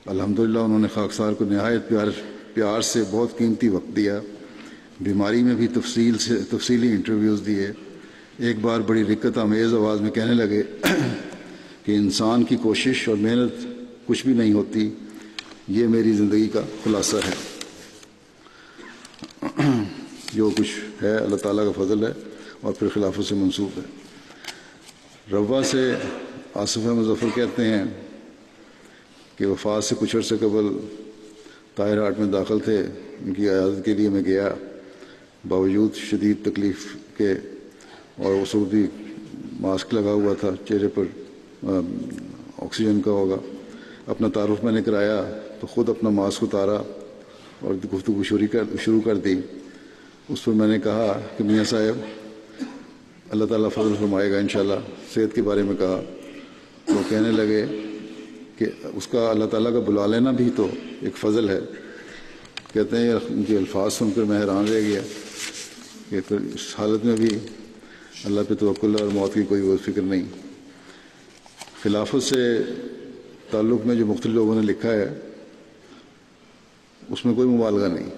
الحمدللہ انہوں نے خاکسار کو نہایت پیار سے بہت قیمتی وقت دیا. بیماری میں بھی تفصیلی انٹرویوز دیے. ایک بار بڑی رقت آمیز آواز میں کہنے لگے کہ انسان کی کوشش اور محنت کچھ بھی نہیں ہوتی. یہ میری زندگی کا خلاصہ ہے. جو کچھ ہے اللہ تعالیٰ کا فضل ہے اور پھر خلافت سے منسوب ہے. روا سے آصف احمد ظفر کہتے ہیں کہ وفات سے کچھ عرصے قبل طاہر ہارٹ میں داخل تھے. ان کی عیادت کے لیے میں گیا. باوجود شدید تکلیف کے اور اس وقت بھی ماسک لگا ہوا تھا چہرے پر، آکسیجن کا ہوگا. اپنا تعارف میں نے کرایا تو خود اپنا ماسک اتارا اور گفتگو شروع کر دی. اس پر میں نے کہا کہ میاں صاحب اللہ تعالیٰ فضل فرمائے گا انشاءاللہ. صحت کے بارے میں کہا تو کہنے لگے کہ اس کا اللہ تعالیٰ کا بلا لینا بھی تو ایک فضل ہے. کہتے ہیں ان کے الفاظ سن کر میں حیران رہ گیا کہ اس حالت میں بھی اللہ پہ توکل اور موت کی کوئی فکر نہیں. خلافت سے تعلق میں جو مختلف لوگوں نے لکھا ہے اس میں کوئی مبالغہ نہیں،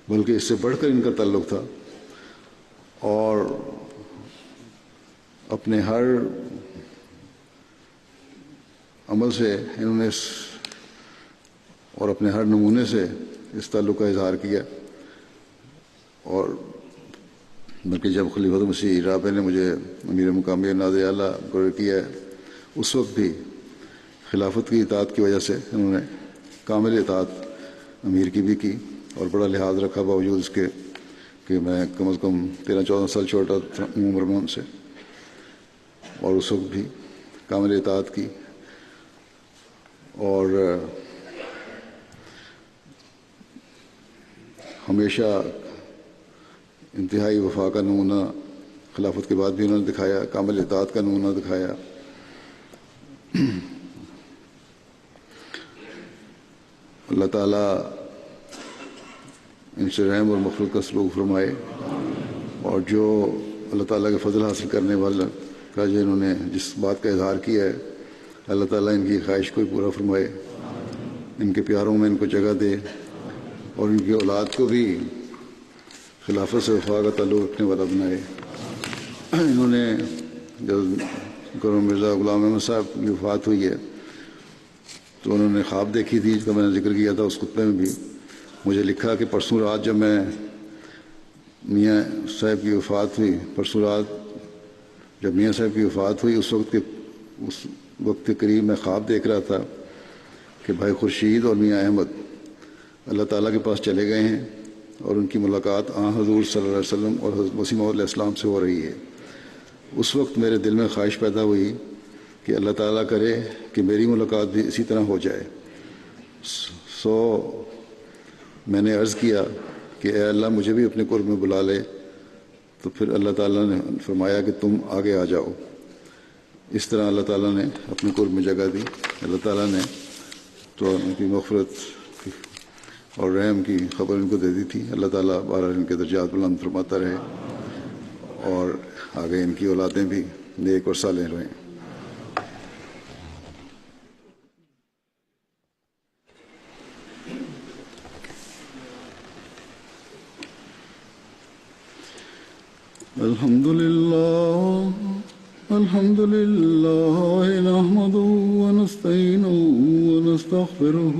بلکہ اس سے بڑھ کر ان کا تعلق تھا، اور اپنے ہر عمل سے انہوں نے اور اپنے ہر نمونے سے اس تعلق کا اظہار کیا. اور بلکہ جب خلیفۃ مسیح رابع نے مجھے امیر مقامی نازل اعلیٰ مقرر کیا ہے، اس وقت بھی خلافت کی اطاعت کی وجہ سے انہوں نے کامل اطاعت امیر کی بھی کی، اور بڑا لحاظ رکھا باوجود اس کے کہ میں کم از کم 13-14 سال چھوٹا تھا عمر میں ان سے، اور اس وقت بھی کامل اطاعت کی. اور ہمیشہ انتہائی وفا کا نمونہ خلافت کے بعد بھی انہوں نے دکھایا، کامل اطاعت کا نمونہ دکھایا. اللہ تعالیٰ ان سے رحم اور مغفرت کا سلوک فرمائے، اور جو اللہ تعالیٰ کے فضل حاصل کرنے والا کا جو انہوں نے جس بات کا اظہار کیا ہے، اللہ تعالیٰ ان کی خواہش کو پورا فرمائے، ان کے پیاروں میں ان کو جگہ دے، اور ان کی اولاد کو بھی خلافت سے وفا کا تعلق رکھنے والا بنائے. انہوں نے جب مرزا غلام احمد صاحب کی وفات ہوئی ہے تو انہوں نے خواب دیکھی تھی، جس کا میں نے ذکر کیا تھا اس خطبے میں بھی. مجھے لکھا کہ پرسوں رات جب میں میاں صاحب کی وفات ہوئی، پرسوں رات جب میاں صاحب کی وفات ہوئی، اس وقت کے قریب میں خواب دیکھ رہا تھا کہ بھائی خورشید اور میاں احمد اللہ تعالیٰ کے پاس چلے گئے ہیں، اور ان کی ملاقات حضور صلی اللہ علیہ وسلم اور حضرت مسیح موعود علیہ السلام سے ہو رہی ہے. اس وقت میرے دل میں خواہش پیدا ہوئی کہ اللہ تعالیٰ کرے کہ میری ملاقات بھی اسی طرح ہو جائے. میں نے عرض کیا کہ اے اللہ مجھے بھی اپنے قرب میں بلا لے. تو پھر اللہ تعالیٰ نے فرمایا کہ تم آگے آ جاؤ. اس طرح اللہ تعالیٰ نے اپنے قرب میں جگہ دی. اللہ تعالیٰ نے تو ان کی مغفرت اور رحم کی خبر ان کو دے دی تھی. اللہ تعالیٰ بہرحال ان کے درجات بلند فرماتا رہے، اور آگے ان کی اولادیں بھی نیک اور صالح رہیں. الحمد لله نحمده ونستعينه ونستغفره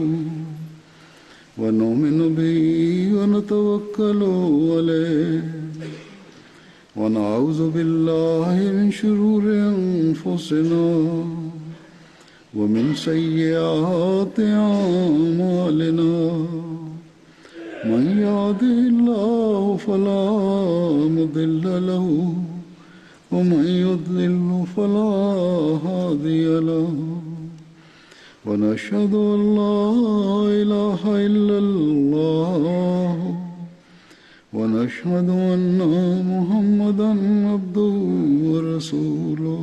ونؤمن به ونتوكل عليه ونعوذ بالله من شرور أنفسنا ومن سيئات أعمالنا. من يهده الله فلا مضل له ومن يضلل فلا هادي له. ونشهد أن لا إله إلا الله ونشهد أن محمدا عبده ورسوله.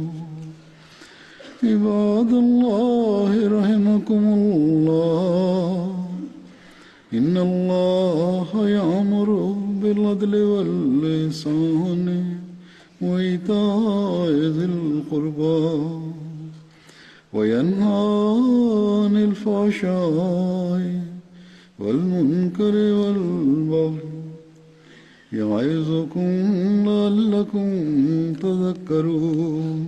عباد الله رحمكم الله، إن الله يأمر بالعدل والإحسان وإيتاء ذي القربى وينهى عن الفحشاء والمنكر والبغي يعظكم لعلكم تذكرون.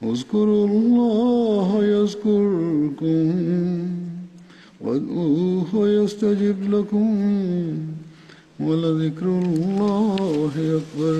اذكروا الله يذكركم وادعوه يستجب لكم ولذكر الله أكبر.